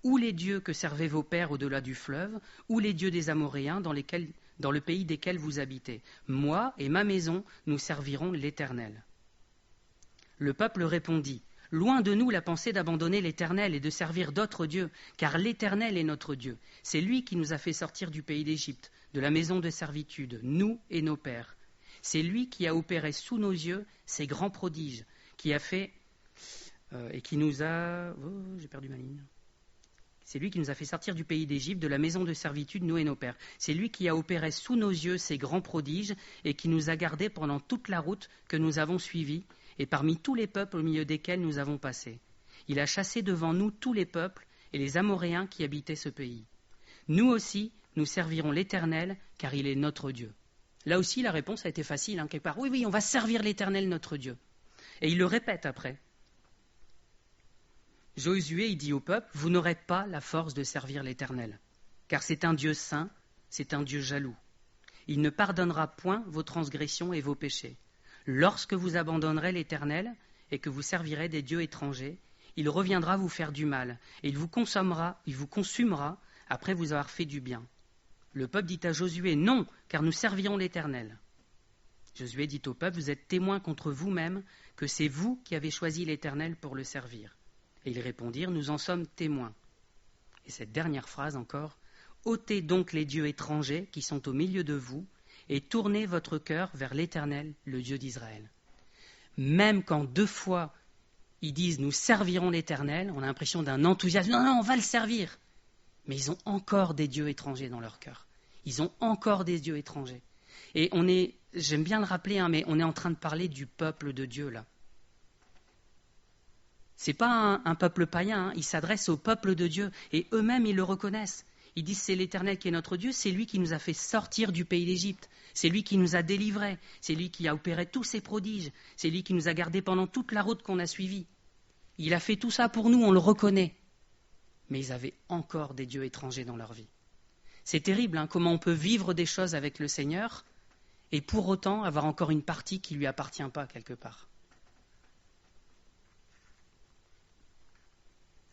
Ou les dieux que servaient vos pères au-delà du fleuve, ou les dieux des Amoréens dans le pays desquels vous habitez. Moi et ma maison, nous servirons l'Éternel. Le peuple répondit, Loin de nous la pensée d'abandonner l'Éternel et de servir d'autres dieux, car l'Éternel est notre Dieu. C'est lui qui nous a fait sortir du pays d'Égypte, de la maison de servitude, nous et nos pères. C'est lui qui a opéré sous nos yeux ces grands prodiges, qui a fait et qui nous a... Oh, j'ai perdu ma ligne. C'est lui qui nous a fait sortir du pays d'Égypte, de la maison de servitude, nous et nos pères. C'est lui qui a opéré sous nos yeux ces grands prodiges et qui nous a gardés pendant toute la route que nous avons suivie et parmi tous les peuples au milieu desquels nous avons passé. Il a chassé devant nous tous les peuples et les Amoréens qui habitaient ce pays. Nous aussi, nous servirons l'Éternel, car il est notre Dieu. Là aussi, la réponse a été facile, quelque part. Oui, on va servir l'Éternel, notre Dieu. Et il le répète après. Josué, il dit au peuple, vous n'aurez pas la force de servir l'Éternel, car c'est un Dieu saint, c'est un Dieu jaloux. Il ne pardonnera point vos transgressions et vos péchés. Lorsque vous abandonnerez l'Éternel et que vous servirez des dieux étrangers, il reviendra vous faire du mal, et il vous consumera après vous avoir fait du bien. Le peuple dit à Josué, non, car nous servirons l'Éternel. Josué dit au peuple, vous êtes témoins contre vous-même que c'est vous qui avez choisi l'Éternel pour le servir. Et ils répondirent, nous en sommes témoins. Et cette dernière phrase encore, ôtez donc les dieux étrangers qui sont au milieu de vous, et tournez votre cœur vers l'Éternel, le Dieu d'Israël. Même quand 2 fois ils disent nous servirons l'Éternel, on a l'impression d'un enthousiasme, non, on va le servir. Mais ils ont encore des dieux étrangers dans leur cœur. Ils ont encore des dieux étrangers. Et j'aime bien le rappeler, mais on est en train de parler du peuple de Dieu là. Ce n'est pas un peuple païen, ils s'adressent au peuple de Dieu et eux-mêmes ils le reconnaissent. Ils disent c'est l'Éternel qui est notre Dieu, c'est lui qui nous a fait sortir du pays d'Égypte, c'est lui qui nous a délivrés, c'est lui qui a opéré tous ces prodiges, c'est lui qui nous a gardés pendant toute la route qu'on a suivie. Il a fait tout ça pour nous, on le reconnaît. Mais ils avaient encore des dieux étrangers dans leur vie. C'est terrible comment on peut vivre des choses avec le Seigneur et pour autant avoir encore une partie qui ne lui appartient pas quelque part.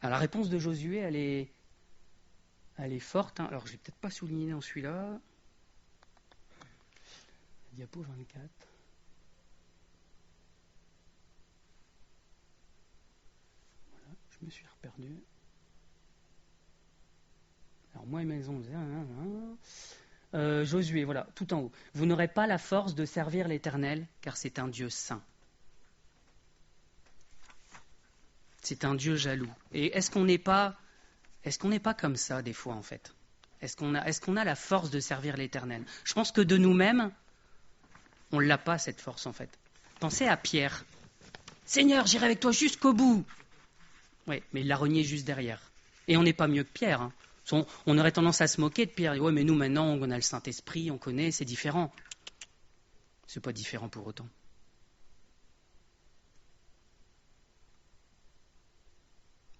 Alors, la réponse de Josué, elle est forte. Alors, je ne vais peut-être pas souligner dans celui-là. Diapo 24. Voilà, je me suis reperdu. Alors, moi et maison, Josué, voilà, tout en haut. Vous n'aurez pas la force de servir l'Éternel, car c'est un Dieu saint. C'est un Dieu jaloux. Et est-ce qu'on n'est pas comme ça des fois en fait ? Est-ce qu'on a la force de servir l'Éternel ? Je pense que de nous-mêmes, on ne l'a pas cette force en fait. Pensez à Pierre. Seigneur, j'irai avec toi jusqu'au bout. Oui, mais il l'a renié juste derrière. Et on n'est pas mieux que Pierre. On aurait tendance à se moquer de Pierre. Oui, mais nous maintenant, on a le Saint-Esprit, on connaît, c'est différent. C'est pas différent pour autant.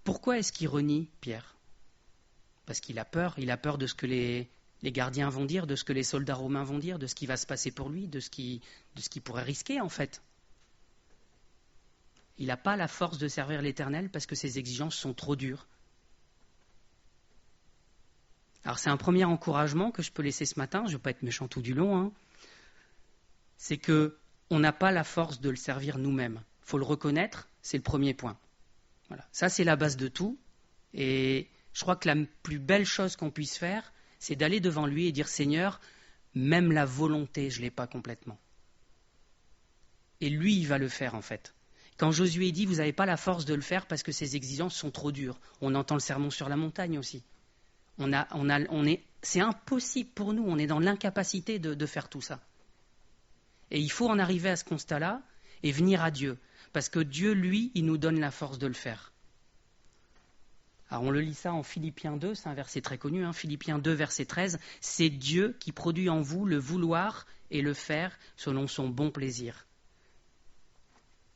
Pourquoi est-ce qu'il renie Pierre ? Parce qu'il a peur de ce que les gardiens vont dire, de ce que les soldats romains vont dire, de ce qui va se passer pour lui, de ce qu'il pourrait risquer en fait. Il n'a pas la force de servir l'Éternel parce que ses exigences sont trop dures. Alors c'est un premier encouragement que je peux laisser ce matin, je ne veux pas être méchant tout du long, c'est qu'on n'a pas la force de le servir nous-mêmes. Il faut le reconnaître, c'est le premier point. Voilà. Ça, c'est la base de tout. Et je crois que la plus belle chose qu'on puisse faire, c'est d'aller devant lui et dire « Seigneur, même la volonté, je ne l'ai pas complètement. » Et lui, il va le faire en fait. Quand Josué dit « Vous n'avez pas la force de le faire parce que ces exigences sont trop dures », on entend le sermon sur la montagne aussi. C'est impossible pour nous, on est dans l'incapacité de faire tout ça. Et il faut en arriver à ce constat-là et venir à Dieu. Parce que Dieu, lui, il nous donne la force de le faire. Alors on le lit ça en Philippiens 2, c'est un verset très connu, Philippiens 2, verset 13. C'est Dieu qui produit en vous le vouloir et le faire selon son bon plaisir.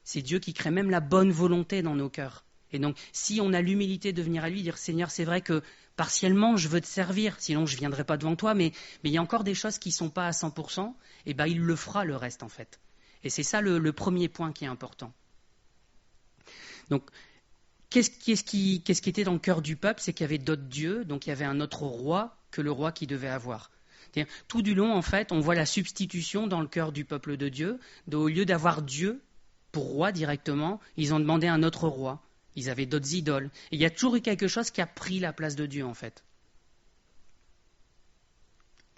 C'est Dieu qui crée même la bonne volonté dans nos cœurs. Et donc, si on a l'humilité de venir à lui, dire « Seigneur, c'est vrai que partiellement, je veux te servir, sinon je ne viendrai pas devant toi, mais il y a encore des choses qui ne sont pas à 100%, et il le fera le reste en fait. » Et c'est ça le premier point qui est important. Donc, qu'est-ce qui était dans le cœur du peuple ? C'est qu'il y avait d'autres dieux, donc il y avait un autre roi que le roi qu'il devait avoir. C'est-à-dire, tout du long, en fait, on voit la substitution dans le cœur du peuple de Dieu. Au lieu d'avoir Dieu pour roi directement, ils ont demandé un autre roi. Ils avaient d'autres idoles. Et il y a toujours eu quelque chose qui a pris la place de Dieu, en fait.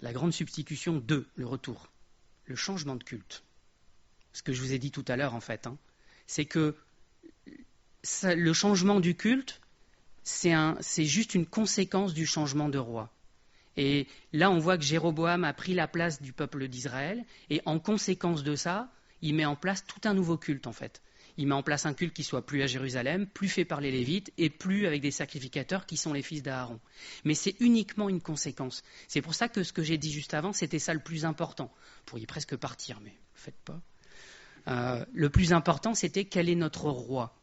La grande substitution 2, le retour. Le changement de culte. Ce que je vous ai dit tout à l'heure, en fait, c'est que le changement du culte, c'est juste une conséquence du changement de roi. Et là, on voit que Jéroboam a pris la place du peuple d'Israël, et en conséquence de ça, il met en place tout un nouveau culte, en fait. Il met en place un culte qui soit plus à Jérusalem, plus fait par les Lévites, et plus avec des sacrificateurs qui sont les fils d'Aaron. Mais c'est uniquement une conséquence. C'est pour ça que ce que j'ai dit juste avant, c'était ça le plus important. Vous pourriez presque partir, mais ne le faites pas. Le plus important, c'était quel est notre roi.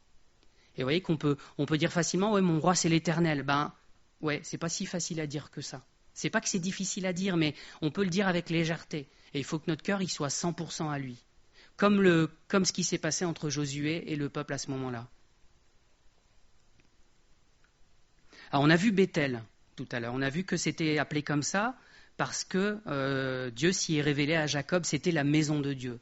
Et vous voyez qu'on peut dire facilement, ouais, mon roi c'est l'Éternel. Ben, ouais, c'est pas si facile à dire que ça. C'est pas que c'est difficile à dire, mais on peut le dire avec légèreté. Et il faut que notre cœur il soit 100% à lui. Comme ce qui s'est passé entre Josué et le peuple à ce moment-là. Alors on a vu Bethel tout à l'heure. On a vu que c'était appelé comme ça parce que Dieu s'y est révélé à Jacob, c'était la maison de Dieu.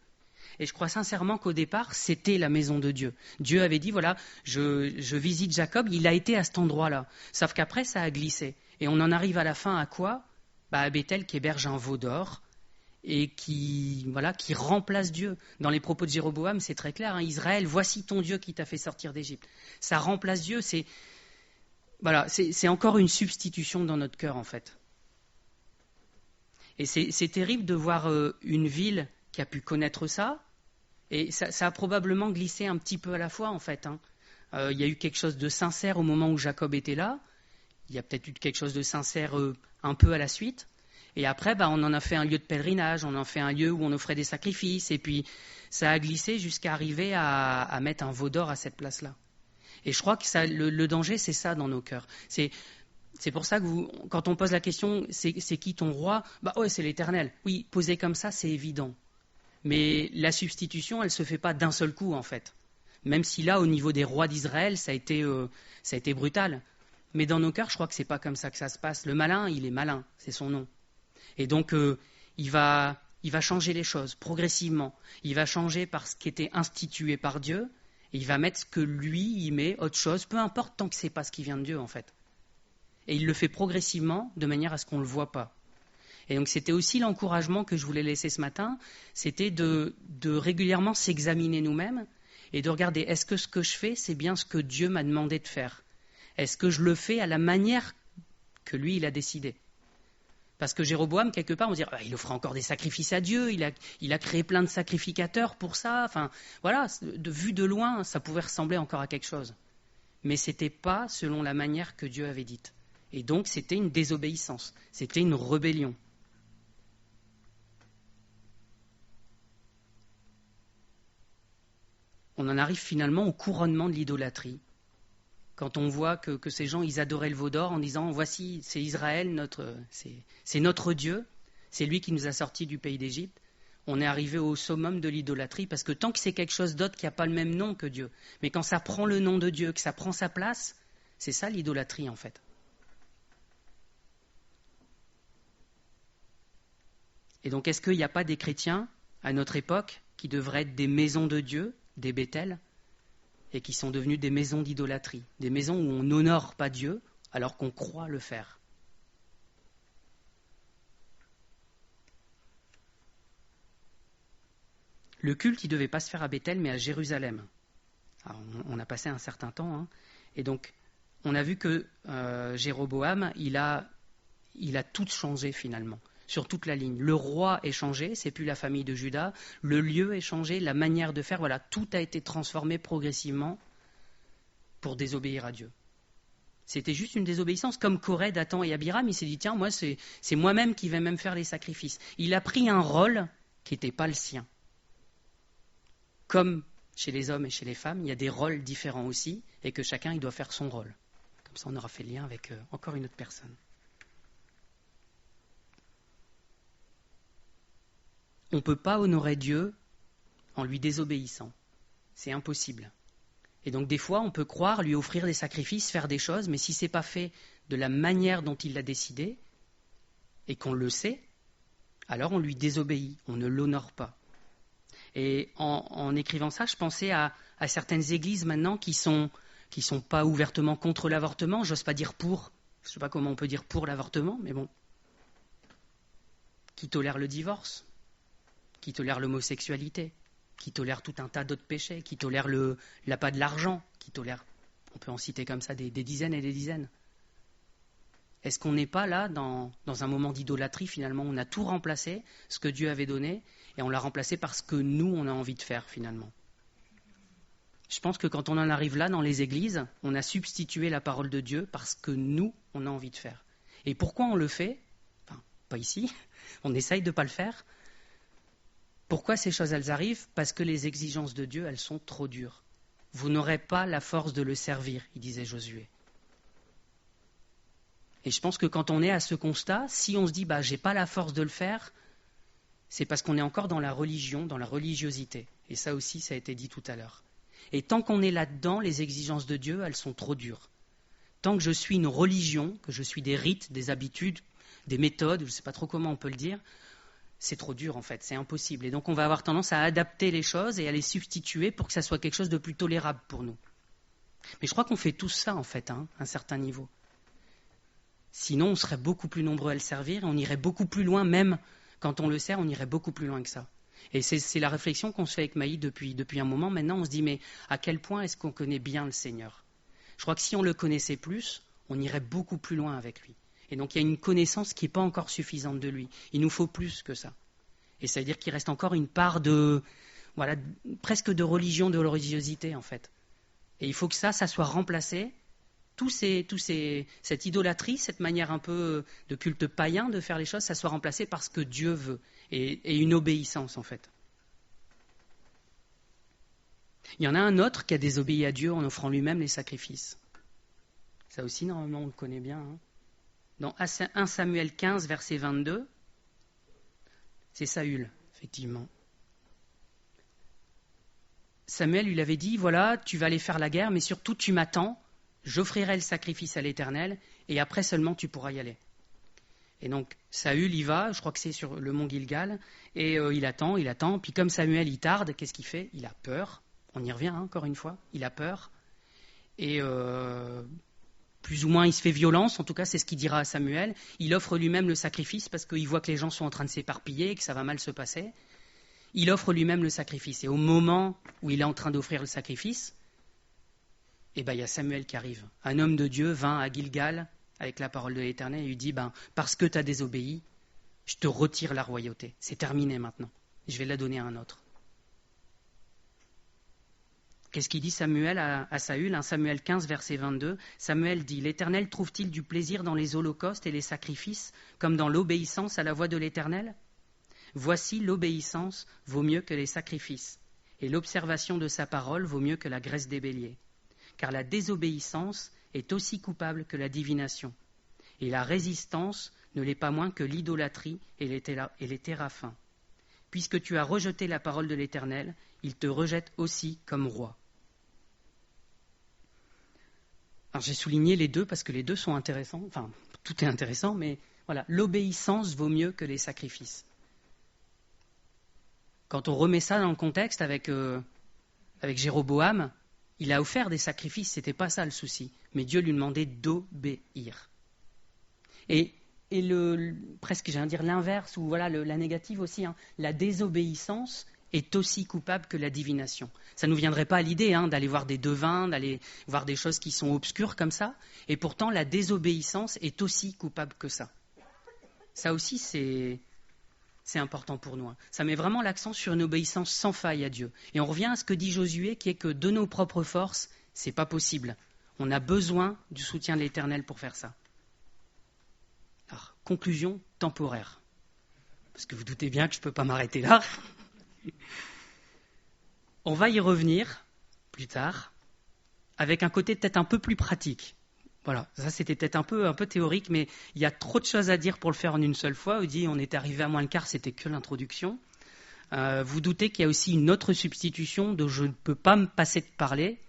Et je crois sincèrement qu'au départ, c'était la maison de Dieu. Dieu avait dit, voilà, je visite Jacob, il a été à cet endroit-là. Sauf qu'après, ça a glissé. Et on en arrive à la fin à quoi ? À Bethel qui héberge un veau d'or et qui remplace Dieu. Dans les propos de Jéroboam, c'est très clair. Israël, voici ton Dieu qui t'a fait sortir d'Égypte. Ça remplace Dieu. C'est encore une substitution dans notre cœur, en fait. Et c'est terrible de voir une ville qui a pu connaître ça, et ça a probablement glissé un petit peu à la fois, en fait. Il y a eu quelque chose de sincère au moment où Jacob était là, il y a peut-être eu quelque chose de sincère un peu à la suite, et après, on en a fait un lieu de pèlerinage, on en a fait un lieu où on offrait des sacrifices, et puis ça a glissé jusqu'à arriver à mettre un veau d'or à cette place-là. Et je crois que le danger, c'est ça dans nos cœurs. C'est pour ça que quand on pose la question, c'est qui ton roi ? Ouais, c'est l'Éternel. Oui, posé comme ça, c'est évident. Mais la substitution, elle ne se fait pas d'un seul coup, en fait. Même si là, au niveau des rois d'Israël, ça a été brutal. Mais dans nos cœurs, je crois que ce n'est pas comme ça que ça se passe. Le malin, il est malin, c'est son nom. Et donc, il va changer les choses progressivement. Il va changer par ce qui était institué par Dieu. Et il va mettre ce que lui, il met, autre chose, peu importe, tant que ce n'est pas ce qui vient de Dieu, en fait. Et il le fait progressivement, de manière à ce qu'on ne le voit pas. Et donc c'était aussi l'encouragement que je voulais laisser ce matin, c'était de régulièrement s'examiner nous-mêmes et de regarder, est-ce que ce que je fais, c'est bien ce que Dieu m'a demandé de faire ? Est-ce que je le fais à la manière que lui, il a décidé ? Parce que Jéroboam, quelque part, on dirait, il offre encore des sacrifices à Dieu, il a créé plein de sacrificateurs pour ça. Enfin, voilà, vu de loin, ça pouvait ressembler encore à quelque chose. Mais ce n'était pas selon la manière que Dieu avait dite. Et donc, c'était une désobéissance, c'était une rébellion. On en arrive finalement au couronnement de l'idolâtrie. Quand on voit que ces gens, ils adoraient le veau d'or en disant, voici, c'est Israël, c'est notre Dieu, c'est lui qui nous a sortis du pays d'Égypte. On est arrivé au summum de l'idolâtrie, parce que tant que c'est quelque chose d'autre qui n'a pas le même nom que Dieu, mais quand ça prend le nom de Dieu, que ça prend sa place, c'est ça l'idolâtrie en fait. Et donc est-ce qu'il n'y a pas des chrétiens à notre époque qui devraient être des maisons de Dieu, des Bethel, et qui sont devenus des maisons d'idolâtrie, des maisons où on n'honore pas Dieu alors qu'on croit le faire. Le culte, il ne devait pas se faire à Bethel, mais à Jérusalem. Alors, on a passé un certain temps, et donc on a vu que Jéroboam, il a tout changé finalement, sur toute la ligne. Le roi est changé, c'est plus la famille de Juda, le lieu est changé, la manière de faire, voilà, tout a été transformé progressivement pour désobéir à Dieu. C'était juste une désobéissance, comme Coré, Dathan et Abiram, il s'est dit, tiens, moi c'est moi-même qui vais même faire les sacrifices. Il a pris un rôle qui n'était pas le sien. Comme chez les hommes et chez les femmes, il y a des rôles différents aussi, et que chacun il doit faire son rôle. Comme ça on aura fait le lien avec encore une autre personne. On ne peut pas honorer Dieu en lui désobéissant. C'est impossible. Et donc des fois, on peut croire, lui offrir des sacrifices, faire des choses, mais si ce n'est pas fait de la manière dont il l'a décidé, et qu'on le sait, alors on lui désobéit, on ne l'honore pas. Et en écrivant ça, je pensais à certaines églises maintenant qui sont pas ouvertement contre l'avortement. J'ose pas dire pour. Je sais pas comment on peut dire pour l'avortement, mais bon. Qui tolèrent le divorce, qui tolèrent l'homosexualité, qui tolèrent tout un tas d'autres péchés, qui tolèrent l'appât de l'argent, qui tolèrent, on peut en citer comme ça des dizaines et des dizaines. Est-ce qu'on n'est pas là dans un moment d'idolâtrie finalement? On a tout remplacé, ce que Dieu avait donné, et on l'a remplacé par ce que nous, on a envie de faire finalement. Je pense que quand on en arrive là dans les églises, on a substitué la parole de Dieu par ce que nous, on a envie de faire. Et pourquoi on le fait? Enfin, pas ici, on essaye de ne pas le faire. Pourquoi ces choses, elles arrivent? Parce que les exigences de Dieu, elles sont trop dures. Vous n'aurez pas la force de le servir, il disait Josué. Et je pense que quand on est à ce constat, si on se dit j'ai pas la force de le faire, c'est parce qu'on est encore dans la religion, dans la religiosité. Et ça aussi, ça a été dit tout à l'heure. Et tant qu'on est là-dedans, les exigences de Dieu, elles sont trop dures. Tant que je suis une religion, que je suis des rites, des habitudes, des méthodes, je ne sais pas trop comment on peut le dire, c'est trop dur en fait, c'est impossible. Et donc on va avoir tendance à adapter les choses et à les substituer pour que ça soit quelque chose de plus tolérable pour nous. Mais je crois qu'on fait tous ça en fait, à un certain niveau. Sinon, on serait beaucoup plus nombreux à le servir et on irait beaucoup plus loin, même quand on le sert, on irait beaucoup plus loin que ça. Et c'est la réflexion qu'on se fait avec Maï depuis un moment. Maintenant, on se dit, mais à quel point est-ce qu'on connaît bien le Seigneur? Je crois que si on le connaissait plus, on irait beaucoup plus loin avec lui. Et donc, il y a une connaissance qui n'est pas encore suffisante de lui. Il nous faut plus que ça. Et ça veut dire qu'il reste encore une part presque de religion, de religiosité, en fait. Et il faut que ça soit remplacé. Cette idolâtrie, cette manière un peu de culte païen de faire les choses, ça soit remplacé par ce que Dieu veut et une obéissance en fait. Il y en a un autre qui a désobéi à Dieu en offrant lui-même les sacrifices. Ça aussi, normalement, on le connaît bien. Dans 1 Samuel 15, verset 22, c'est Saül, effectivement. Samuel lui avait dit, voilà, tu vas aller faire la guerre, mais surtout tu m'attends. J'offrirai le sacrifice à l'Éternel, et après seulement tu pourras y aller. Et donc Saül y va, je crois que c'est sur le mont Gilgal, et il attend, puis comme Samuel il tarde, qu'est-ce qu'il fait? Il a peur, on y revient encore une fois, il a peur, et plus ou moins il se fait violence, en tout cas c'est ce qu'il dira à Samuel, il offre lui-même le sacrifice parce qu'il voit que les gens sont en train de s'éparpiller et que ça va mal se passer, il offre lui-même le sacrifice, et au moment où il est en train d'offrir le sacrifice, et il y a Samuel qui arrive. Un homme de Dieu vint à Gilgal avec la parole de l'Éternel et lui dit, parce que tu as désobéi, je te retire la royauté. C'est terminé maintenant. Je vais la donner à un autre. Qu'est-ce qu'il dit Samuel à Saül? Samuel 15, verset 22. Samuel dit, l'Éternel trouve-t-il du plaisir dans les holocaustes et les sacrifices, comme dans l'obéissance à la voix de l'Éternel? Voici l'obéissance vaut mieux que les sacrifices, et l'observation de sa parole vaut mieux que la graisse des béliers. Car la désobéissance est aussi coupable que la divination, et la résistance ne l'est pas moins que l'idolâtrie et les téraphins. Puisque tu as rejeté la parole de l'Éternel, il te rejette aussi comme roi. Alors j'ai souligné les deux parce que les deux sont intéressants, enfin tout est intéressant, mais voilà, l'obéissance vaut mieux que les sacrifices. Quand on remet ça dans le contexte avec Jéroboam, il a offert des sacrifices, c'était pas ça le souci. Mais Dieu lui demandait d'obéir. Et presque, j'allais dire l'inverse, ou voilà, la négative aussi, la désobéissance est aussi coupable que la divination. Ça ne nous viendrait pas à l'idée d'aller voir des devins, d'aller voir des choses qui sont obscures comme ça. Et pourtant, la désobéissance est aussi coupable que ça. Ça aussi, c'est important pour nous. Ça met vraiment l'accent sur une obéissance sans faille à Dieu. Et on revient à ce que dit Josué, qui est que de nos propres forces, c'est pas possible. On a besoin du soutien de l'Éternel pour faire ça. Alors, conclusion temporaire. Parce que vous doutez bien que je ne peux pas m'arrêter là. On va y revenir plus tard, avec un côté peut-être un peu plus pratique. Voilà, ça c'était peut-être un peu théorique, mais il y a trop de choses à dire pour le faire en une seule fois. On est arrivé à moins le quart, c'était que l'introduction. Vous doutez qu'il y a aussi une autre substitution dont je ne peux pas me passer de parler,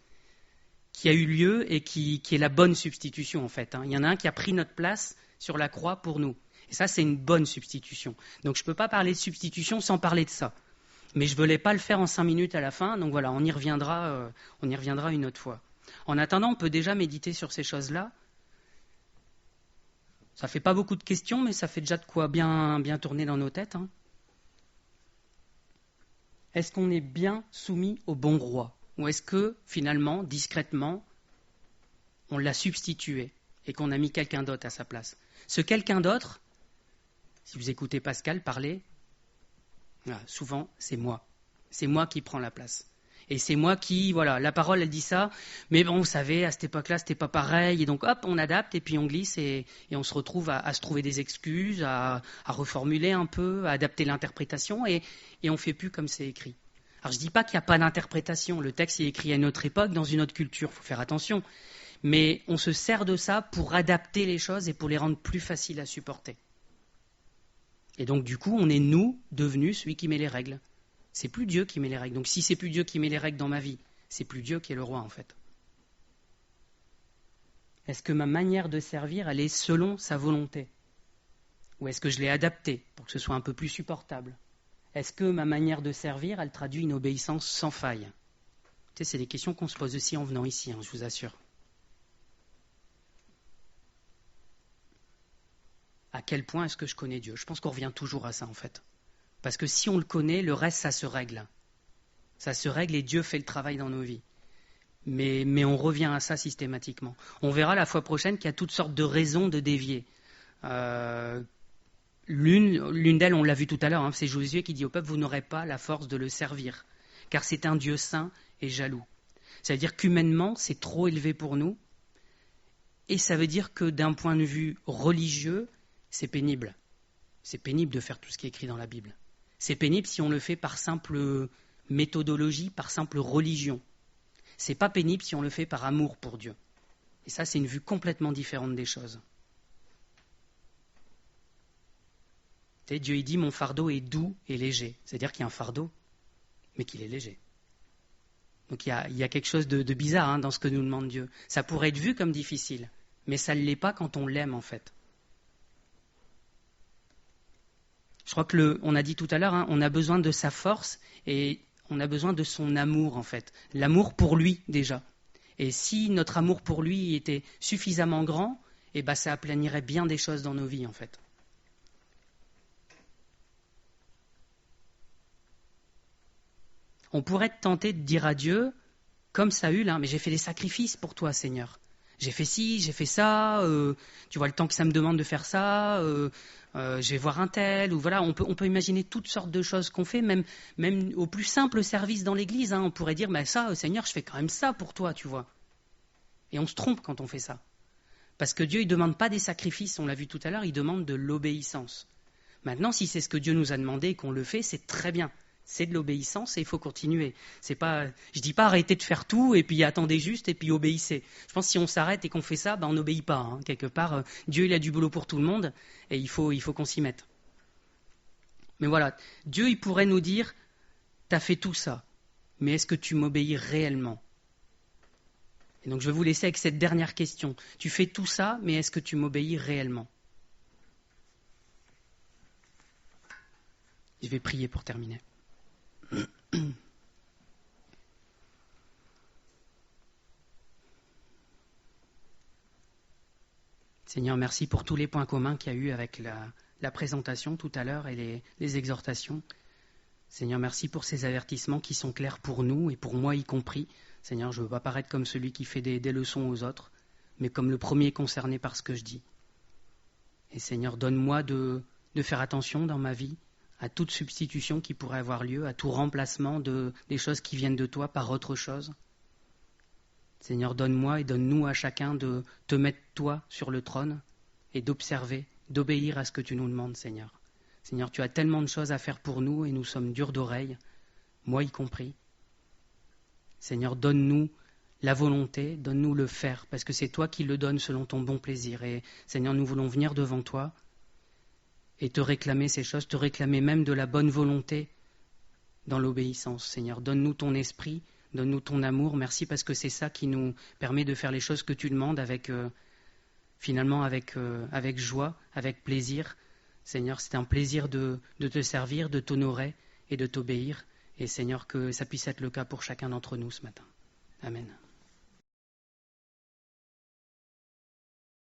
qui a eu lieu et qui est la bonne substitution en fait. Il y en a un qui a pris notre place sur la croix pour nous. Et ça, c'est une bonne substitution. Donc je ne peux pas parler de substitution sans parler de ça. Mais je ne voulais pas le faire en 5 minutes à la fin, donc voilà, on y reviendra une autre fois. En attendant, on peut déjà méditer sur ces choses-là. Ça ne fait pas beaucoup de questions, mais ça fait déjà de quoi bien tourner dans nos têtes. Hein. Est-ce qu'on est bien soumis au bon roi? Ou est-ce que, finalement, discrètement, on l'a substitué et qu'on a mis quelqu'un d'autre à sa place? Ce quelqu'un d'autre, si vous écoutez Pascal parler, souvent, c'est moi. C'est moi qui prends la place. Et c'est moi qui, voilà, la parole, elle dit ça, mais bon, vous savez, à cette époque-là, c'était pas pareil, et donc, hop, on adapte, et puis on glisse, et on se retrouve à se trouver des excuses, à reformuler un peu, à adapter l'interprétation, et on fait plus comme c'est écrit. Alors, je dis pas qu'il n'y a pas d'interprétation, le texte est écrit à une autre époque, dans une autre culture, il faut faire attention, mais on se sert de ça pour adapter les choses et pour les rendre plus faciles à supporter. Et donc, du coup, on est, nous, devenus celui qui met les règles. C'est plus Dieu qui met les règles. Donc si c'est plus Dieu qui met les règles dans ma vie, c'est plus Dieu qui est le roi en fait. Est-ce que ma manière de servir, elle est selon sa volonté? Ou est-ce que je l'ai adaptée pour que ce soit un peu plus supportable? Est-ce que ma manière de servir, elle traduit une obéissance sans faille? Tu sais, c'est des questions qu'on se pose aussi en venant ici, hein, je vous assure. À quel point est-ce que je connais Dieu? Je pense qu'on revient toujours à ça en fait. Parce que si on le connaît, le reste, ça se règle. Ça se règle et Dieu fait le travail dans nos vies. Mais on revient à ça systématiquement. On verra la fois prochaine qu'il y a toutes sortes de raisons de dévier. L'une d'elles, on l'a vu tout à l'heure, hein, c'est Josué qui dit au peuple, vous n'aurez pas la force de le servir, car c'est un Dieu saint et jaloux. C'est-à-dire qu'humainement, c'est trop élevé pour nous, et ça veut dire que d'un point de vue religieux, c'est pénible. C'est pénible de faire tout ce qui est écrit dans la Bible. C'est pénible si on le fait par simple méthodologie, par simple religion. C'est pas pénible si on le fait par amour pour Dieu. Et ça, c'est une vue complètement différente des choses. Tu sais, Dieu il dit, mon fardeau est doux et léger. C'est-à-dire qu'il y a un fardeau, mais qu'il est léger. Donc il y a quelque chose de bizarre hein, dans ce que nous demande Dieu. Ça pourrait être vu comme difficile, mais ça ne l'est pas quand on l'aime en fait. Je crois que on a dit tout à l'heure, hein, on a besoin de sa force et on a besoin de son amour en fait. L'amour pour lui déjà. Et si notre amour pour lui était suffisamment grand, eh ben, ça aplanirait bien des choses dans nos vies en fait. On pourrait être tenté de dire à Dieu, comme Saül, hein, mais j'ai fait des sacrifices pour toi Seigneur. J'ai fait ci, j'ai fait ça, tu vois le temps que ça me demande de faire ça, je vais voir un tel, ou voilà, on peut imaginer toutes sortes de choses qu'on fait, même au plus simple service dans l'église, hein, on pourrait dire, mais ça, Seigneur, je fais quand même ça pour toi, tu vois. Et on se trompe quand on fait ça. Parce que Dieu, il ne demande pas des sacrifices, on l'a vu tout à l'heure, il demande de l'obéissance. Maintenant, si c'est ce que Dieu nous a demandé et qu'on le fait, c'est très bien. C'est de l'obéissance et il faut continuer. C'est pas, je dis pas arrêtez de faire tout et puis attendez juste et puis obéissez. Je pense que si on s'arrête et qu'on fait ça, ben on n'obéit pas. Hein. Quelque part, Dieu il a du boulot pour tout le monde et il faut qu'on s'y mette. Mais voilà, Dieu il pourrait nous dire, t'as fait tout ça, mais est-ce que tu m'obéis réellement? Et donc je vais vous laisser avec cette dernière question. Tu fais tout ça, mais est-ce que tu m'obéis réellement? Je vais prier pour terminer. Seigneur, merci pour tous les points communs qu'il y a eu avec la présentation tout à l'heure et les exhortations. Seigneur, merci pour ces avertissements qui sont clairs pour nous et pour moi y compris. Seigneur, je ne veux pas paraître comme celui qui fait des leçons aux autres, mais comme le premier concerné par ce que je dis. Et Seigneur, donne-moi de faire attention dans ma vie à toute substitution qui pourrait avoir lieu, à tout remplacement des choses qui viennent de toi par autre chose. Seigneur, donne-moi et donne-nous à chacun de te mettre toi sur le trône et d'observer, d'obéir à ce que tu nous demandes, Seigneur. Seigneur, tu as tellement de choses à faire pour nous et nous sommes durs d'oreille, moi y compris. Seigneur, donne-nous la volonté, donne-nous le faire, parce que c'est toi qui le donnes selon ton bon plaisir. Et Seigneur, nous voulons venir devant toi et te réclamer ces choses, te réclamer même de la bonne volonté dans l'obéissance. Seigneur, donne-nous ton esprit, donne-nous ton amour. Merci parce que c'est ça qui nous permet de faire les choses que tu demandes avec joie, avec plaisir. Seigneur, c'est un plaisir de te servir, de t'honorer et de t'obéir. Et Seigneur, que ça puisse être le cas pour chacun d'entre nous ce matin. Amen.